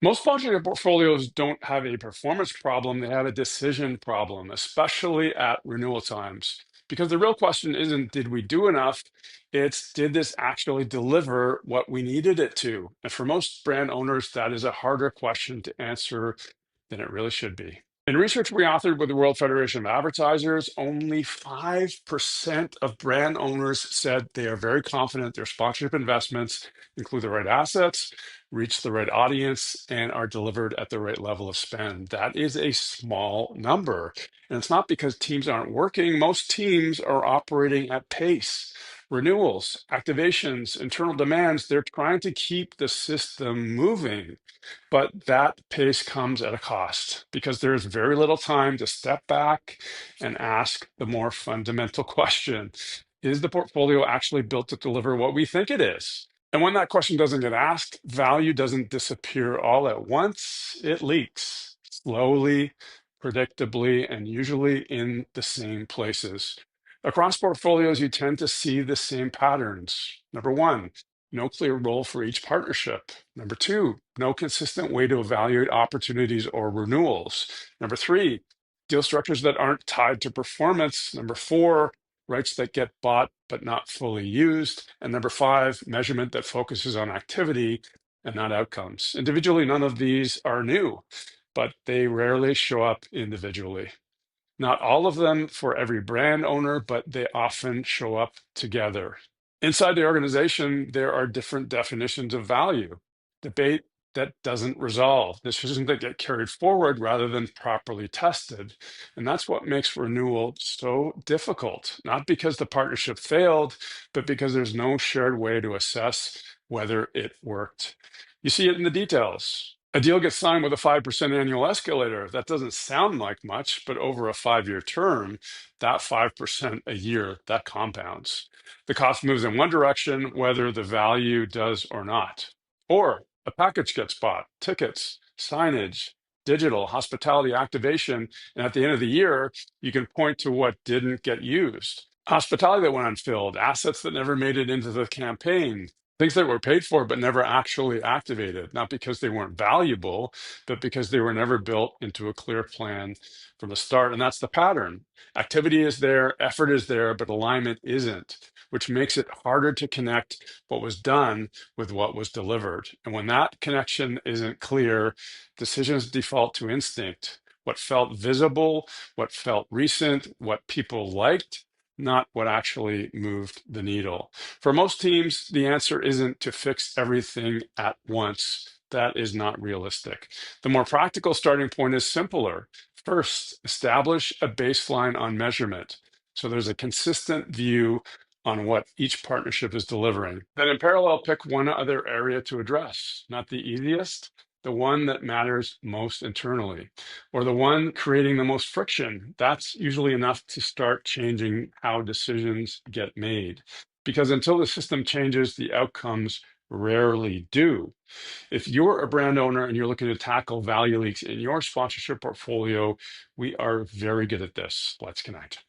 Most sponsorship portfolios don't have a performance problem, they have a decision problem, especially at renewal times. Because the real question isn't, did we do enough? It's, did this actually deliver what we needed it to? And for most brand owners, that is a harder question to answer than it really should be. In research we authored with the World Federation of Advertisers, only 5% of brand owners said they are very confident their sponsorship investments include the right assets, reach the right audience, and are delivered at the right level of spend. That is a small number. And it's not because teams aren't working. Most teams are operating at pace. Renewals, activations, internal demands, they're trying to keep the system moving. But that pace comes at a cost because there is very little time to step back and ask the more fundamental question. Is the portfolio actually built to deliver what we think it is? And when that question doesn't get asked, value doesn't disappear all at once. It leaks slowly, predictably, and usually in the same places. Across portfolios, you tend to see the same patterns. Number one, no clear role for each partnership. Number two, no consistent way to evaluate opportunities or renewals. Number three, deal structures that aren't tied to performance. Number four, rights that get bought but not fully used. And number five, measurement that focuses on activity and not outcomes. Individually, none of these are new, but they rarely show up individually. Not all of them for every brand owner, but they often show up together. Inside the organization, there are different definitions of value. Debate that doesn't resolve, decisions that get carried forward rather than properly tested. And that's what makes renewal so difficult, not because the partnership failed, but because there's no shared way to assess whether it worked. You see it in the details. A deal gets signed with a 5% annual escalator. That doesn't sound like much, but over a 5-year term, that 5% a year, that compounds. The cost moves in one direction, whether the value does or not. Or a package gets bought, tickets, signage, digital, hospitality activation, and at the end of the year, you can point to what didn't get used. Hospitality that went unfilled, assets that never made it into the campaign, things that were paid for but never actually activated, not because they weren't valuable, but because they were never built into a clear plan from the start. And that's the pattern. Activity is there, effort is there, but alignment isn't, which makes it harder to connect what was done with what was delivered. And when that connection isn't clear, decisions default to instinct. What felt visible, what felt recent, what people liked, not what actually moved the needle. For most teams, the answer isn't to fix everything at once. That is not realistic. The more practical starting point is simpler. First, establish a baseline on measurement. So there's a consistent view on what each partnership is delivering. Then, in parallel, pick one other area to address, not the easiest, the one that matters most internally, or the one creating the most friction. That's usually enough to start changing how decisions get made. Because until the system changes, the outcomes rarely do. If you're a brand owner and you're looking to tackle value leaks in your sponsorship portfolio, we are very good at this. Let's connect.